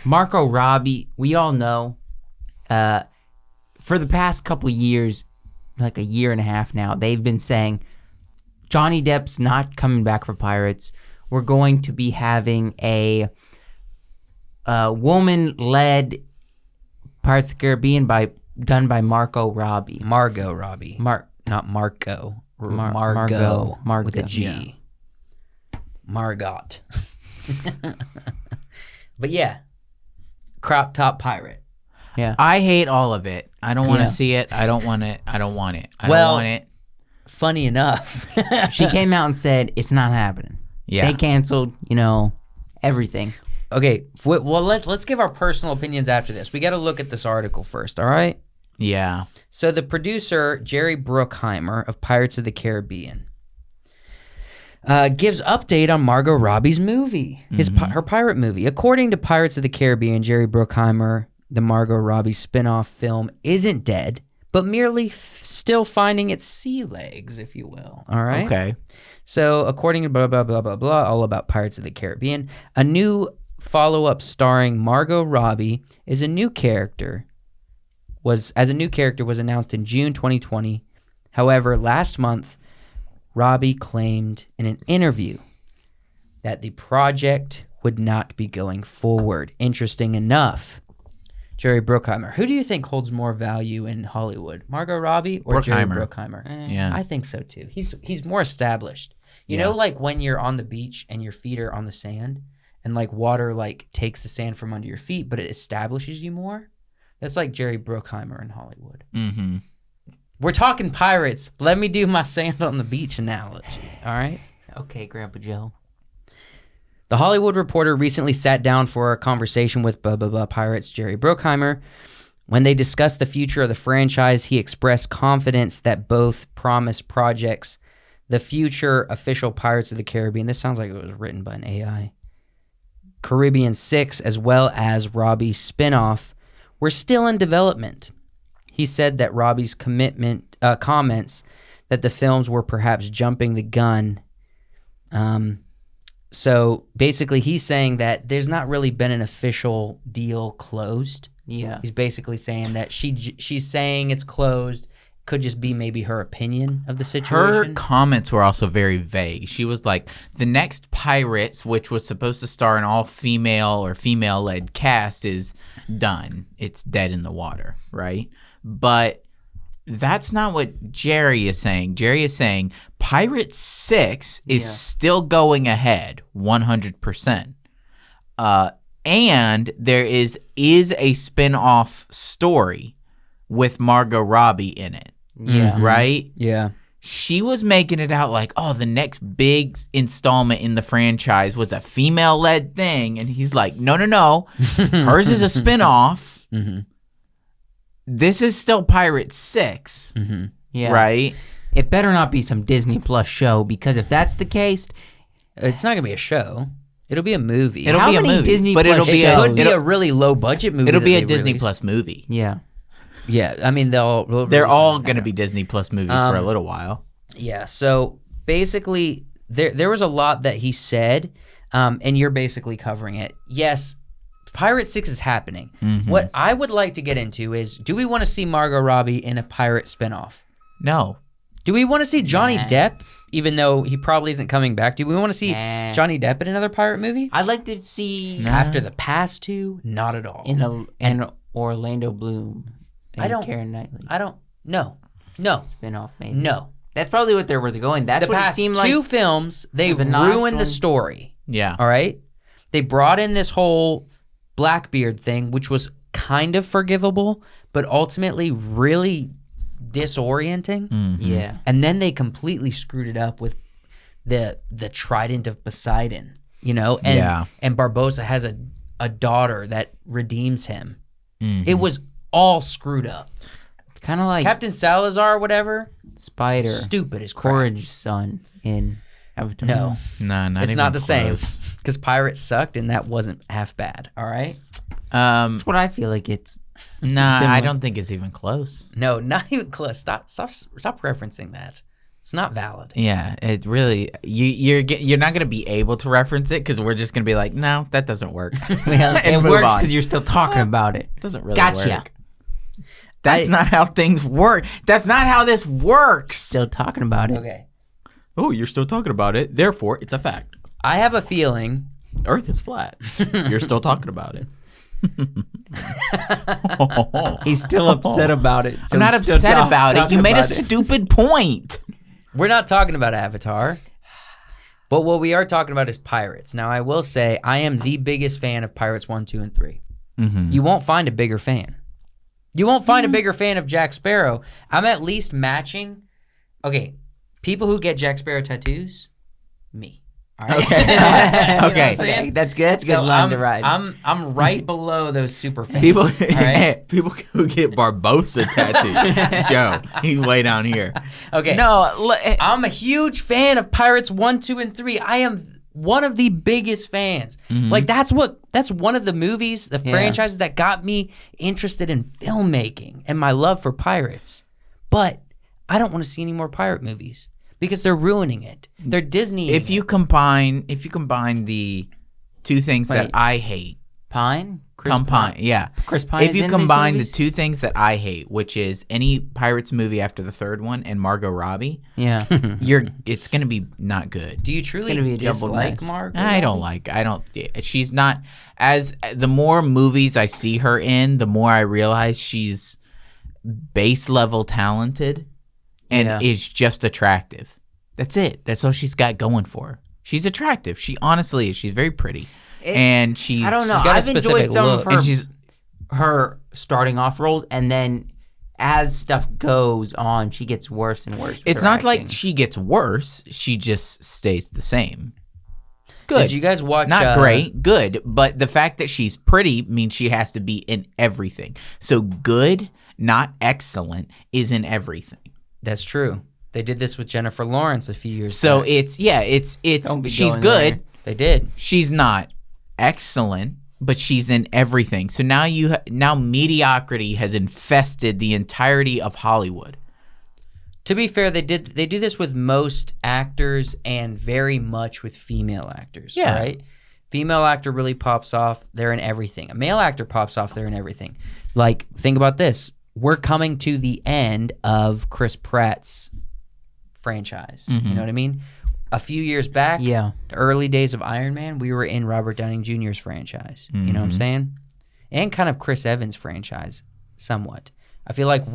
Margot Robbie, we all know, for the past couple years, like a year and a half now, they've been saying, Johnny Depp's not coming back for Pirates. We're going to be having a woman-led Pirates of the Caribbean done by Margot Robbie. Margot Robbie. Not Marco. Margot. With a G. Yeah. Margot. But yeah. Crop top pirate. Yeah. I hate all of it. I don't want to see it. I don't want it. I don't want it. I don't want it. Funny enough. She came out and said it's not happening. Yeah. They canceled, everything. Okay, well, let's give our personal opinions after this. We got to look at this article first, all right? Yeah. So the producer, Jerry Bruckheimer of Pirates of the Caribbean, gives update on Margot Robbie's movie, her pirate movie. According to Pirates of the Caribbean, Jerry Bruckheimer, the Margot Robbie spin-off film, isn't dead, but merely still finding its sea legs, if you will. All right? Okay. So according to blah, blah, blah, blah, blah, all about Pirates of the Caribbean, a new follow-up starring Margot Robbie as a new character was announced in June 2020. However, last month, Robbie claimed in an interview that the project would not be going forward. Interesting enough, Jerry Bruckheimer. Who do you think holds more value in Hollywood, Margot Robbie or Jerry Bruckheimer? Yeah, I think so too. He's more established. You know, like when you're on the beach and your feet are on the sand, and like water like takes the sand from under your feet, but it establishes you more. That's like Jerry Bruckheimer in Hollywood. Mm-hmm. We're talking pirates. Let me do my sand on the beach analogy. All right? Okay, Grandpa Joe. The Hollywood Reporter recently sat down for a conversation with blah, blah, blah Pirates Jerry Bruckheimer. When they discussed the future of the franchise, he expressed confidence that both promised projects, the future official Pirates of the Caribbean, this sounds like it was written by an AI, Caribbean 6, as well as Robbie's spinoff, were still in development. He said that Robbie's comments that the films were perhaps jumping the gun. So basically he's saying that there's not really been an official deal closed. Yeah. He's basically saying that she's saying it's closed. Could just be maybe her opinion of the situation. Her comments were also very vague. She was like, the next Pirates, which was supposed to star an all-female or female-led cast, is done. It's dead in the water, right? But that's not what Jerry is saying. Jerry is saying Pirates 6 is still going ahead 100%. And there is a spin-off story with Margot Robbie in it. Yeah. Right? Yeah. She was making it out like, oh, the next big installment in the franchise was a female-led thing. And he's like, no. Hers is a spin-off. Mm-hmm. This is still Pirates 6. Mm-hmm. Yeah. Right? It better not be some Disney Plus show, because if that's the case, it's not going to be a show. It'll be a movie. It'll How be a many movie, Disney but Plus it'll be shows? It could be a really low-budget movie. It'll be a that they Disney release. Plus movie. yeah. Yeah, I mean, they're all going to be Disney Plus movies for a little while. Yeah, so basically, there was a lot that he said, and you're basically covering it. Yes, Pirate 6 is happening. Mm-hmm. What I would like to get into is, do we want to see Margot Robbie in a pirate spinoff? No. Do we want to see Johnny Depp, even though he probably isn't coming back? Do we want to see Johnny Depp in another pirate movie? I'd like to see After the past two? Not at all. in Orlando Bloom and Keira Knightley. No. Spinoff maybe. No. That's probably what they were going. That's The what past it seemed two like. films, they The last ruined the one- story. Yeah. All right? They brought in this whole Blackbeard thing, which was kind of forgivable, but ultimately really disorienting. Mm-hmm. Yeah. And then they completely screwed it up with the Trident of Poseidon, and Barbossa has a daughter that redeems him. Mm-hmm. It was all screwed up. It's kind of like Captain Salazar, whatever, Spider, stupid as crap. Courage son in Avatar. No, No, not it's even not the same. close. Because Pirates sucked, and that wasn't half bad. All right. That's what I feel like it's Nah, Similar. I don't think it's even close. No, not even close. Stop referencing that. It's not valid. Yeah, it really you're not gonna be able to reference it because we're just gonna be like, no, that doesn't work. Well, it And move works on. because you're still talking about it. It doesn't really Gotcha. work. That's not how things work. That's not how this works. Still talking about it. Okay. Oh, you're still talking about it. Therefore, it's a fact. I have a feeling. Earth is flat. You're still talking about it. He's still upset about it. So I'm not he's still upset about it. talking You made a about it. stupid point. We're not talking about Avatar. But what we are talking about is Pirates. Now, I will say I am the biggest fan of Pirates 1, 2, and 3. Mm-hmm. You won't find a bigger fan. You won't find a bigger fan of Jack Sparrow. I'm at least matching. Okay, people who get Jack Sparrow tattoos, me. All right? Okay. You know what I'm Okay. saying? That's good. That's a good So line to ride. I'm right below those super fans. People, all right? people who get Barbosa tattoos. Joe, he's way down here. Okay. No, I'm a huge fan of Pirates 1, 2, and 3. I am one of the biggest fans. Like that's one of the movies, the franchises that got me interested in filmmaking and my love for pirates. But I don't want to see any more pirate movies because they're ruining it. They're Disney. if you combine the two things that Wait. I hate, Pine? Chris combine, yeah. Chris Pine If is you in these combine the movies? two things that I hate, which is any Pirates movie after the third one and Margot Robbie, Yeah. it's gonna be not good. do you truly gonna be a double dislike nice. Margot? I don't. She's not as the more movies I see her in, the more I realize she's base level talented and Yeah. is just attractive. That's it. That's all she's got going for her. She's attractive. She honestly is. She's very pretty. And she's I don't know. She's got a I've enjoyed specific some look. of her, And she's her starting off roles, and then as stuff goes on, she gets worse and worse. with it's her not like acting. she gets worse. She just stays the same. Good. Did you guys watch? Not great, good. But the fact that she's pretty means she has to be in everything. So good, not excellent, is in everything. That's true. They did this with Jennifer Lawrence a few years So back. it's Don't be she's going good. there. They did. She's not excellent, but she's in everything. So now now mediocrity has infested the entirety of Hollywood. To be fair, they do this with most actors and very much with female actors. Yeah. Right? Female actor really pops off, they're in everything. A male actor pops off, they're in everything. Like, think about this. We're coming to the end of Chris Pratt's franchise. You know what I mean? A few years back, Yeah. early days of Iron Man, we were in Robert Downey Jr.'s franchise. You know what I'm saying? And kind of Chris Evans' franchise, somewhat. I feel like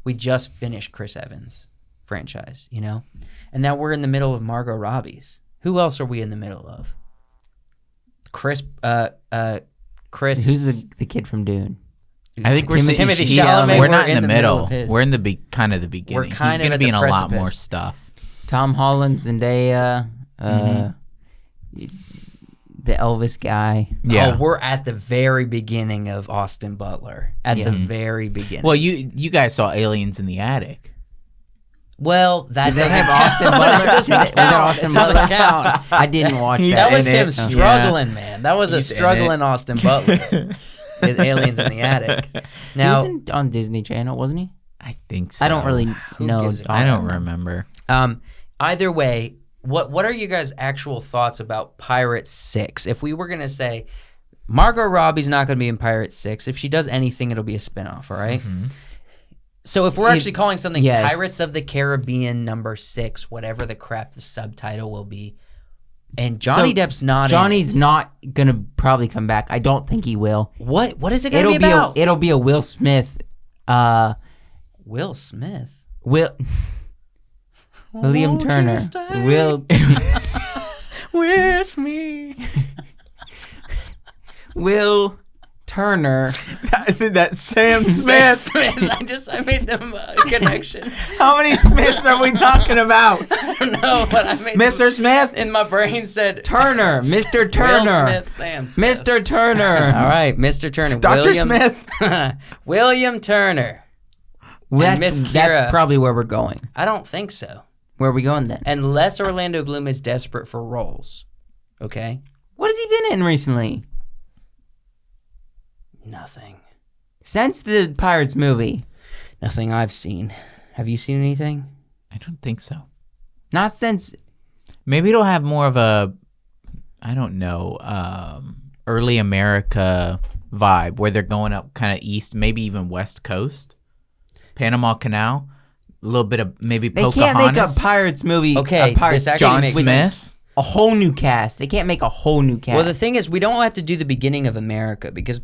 we just finished Chris Evans' franchise, you know? And now we're in the middle of Margot Robbie's. Who else are we in the middle of? Chris. Who's the kid from Dune? I think we're Timothy he's- Chalamet, We're not we're in the middle. of his. We're in the kind of the beginning. He's kind of going to at be the in a lot precipice. more stuff. Tom Holland, Zendaya, the Elvis guy. Yeah. Oh, we're at the very beginning of Austin Butler. At the very beginning. Well, you guys saw Aliens in the Attic. Well, that They doesn't have Austin Butler. That doesn't Was it count. Austin That doesn't Butler? count. I didn't watch He's that. That was in him it. struggling, man. That was a He's in struggling it. Austin Butler. His Aliens in the Attic. He was Now, on Disney Channel, wasn't he? I think so. I don't really know. gives a- I don't remember. either way, what are you guys' actual thoughts about Pirates 6? If we were going to say Margot Robbie's not going to be in Pirates 6, if she does anything, it'll be a spinoff, all right? So if we're actually calling something Yes. Pirates of the Caribbean #6, whatever the crap the subtitle will be, and Johnny So, Depp's not Johnny's in it. not gonna probably come back. I don't think he will. What is it going to be about? It'll be a Will Smith. Will Smith. William Won't you Turner. stay Will with me. Will Turner. That's Sam Sam Smith. Smith. I made them connection. How many Smiths are we talking about? I don't know, but I made Mr. Smith? in my brain said Turner. Mr. Will Turner. Smith, Sam Smith. Mr. Turner. All right, Mr. Turner. Dr. William, Smith? William Turner. That's, Miss Kira. that's probably where we're going. I don't think so. Where are we going then? Unless Orlando Bloom is desperate for roles. Okay? What has he been in recently? Nothing. Since the Pirates movie. Nothing I've seen. Have you seen anything? I don't think so. Not since... Maybe it'll have more of a, I don't know, early America vibe where they're going up kind of east, maybe even west coast. Panama Canal. A little bit of maybe They Pocahontas. can't make a Pirates movie. Okay, a Pirates this actually John makes with Smith. a whole new cast. They can't make a whole new cast. Well, the thing is, we don't have to do the beginning of America because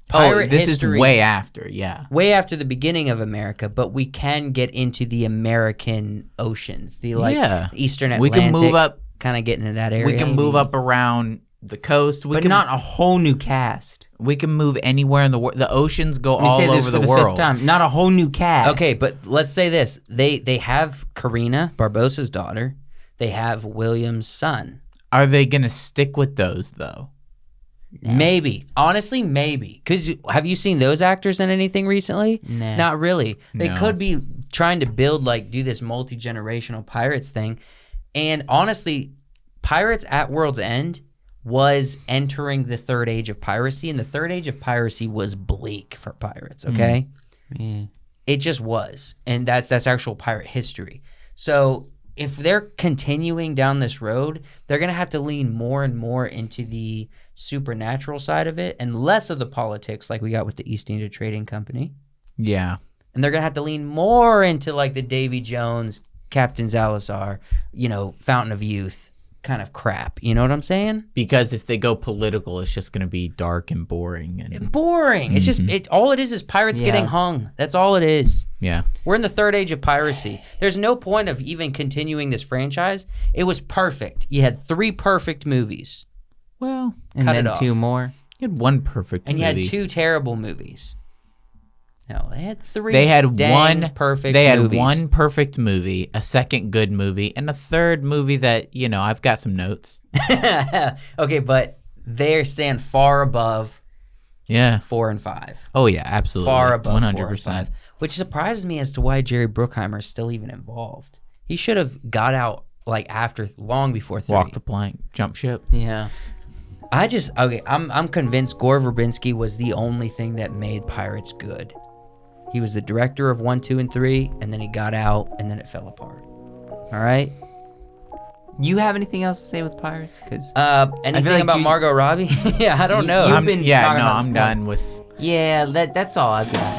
pirate this history is way after, yeah. way after the beginning of America, but we can get into the American oceans, the Yeah. Eastern We Atlantic. can move up. kind of get into that area. We can move up around the coast. but not a whole new cast. We can move anywhere in the world. The oceans go Let me all say this over for the the world. 5th time. Not a whole new cast. Okay, but let's say this: they have Karina Barbosa's daughter. They have William's son. Are they gonna stick with those though? Maybe, honestly, maybe. Cause have you seen those actors in anything recently? Nah. Not really. They No. could be trying to do this multi-generational Pirates thing, and honestly, Pirates at World's End was entering the third age of piracy, and the third age of piracy was bleak for pirates. Okay. Yeah. It just was, and that's actual pirate history. So if they're continuing down this road, they're gonna have to lean more and more into the supernatural side of it, and less of the politics, like we got with the East India Trading Company. Yeah. And they're gonna have to lean more into like the Davy Jones, Captain Salazar, Fountain of Youth kind of crap. You know what I'm saying? Because if they go political, it's just gonna be dark and boring and Boring. It's just all it is pirates Yeah. getting hung. That's all it is. yeah. We're in the third age of piracy. There's no point of even continuing this franchise. It was perfect. You had 3 perfect movies, Well, And Cut then it off. 2 more. you had one perfect and you movie. had 2 terrible movies. No, they had 3. They had dang one perfect. They had movies. one perfect movie, a second good movie, and a third movie that I've got some notes. Okay, but they stand far above Yeah. 4 and 5. Oh yeah, absolutely. Far above 100%. 4 and 5, which surprises me as to why Jerry Bruckheimer is still even involved. He should have got out long before 3. Walk the plank, jump ship. Yeah. I'm convinced Gore Verbinski was the only thing that made Pirates good. He was the director of 1, 2, and 3, and then he got out, and then it fell apart. All right. You have anything else to say with Pirates? Because Anything like about you- Margot Robbie? Yeah, I don't know. You've been talking about I'm sport. done with. yeah, that's all I've got.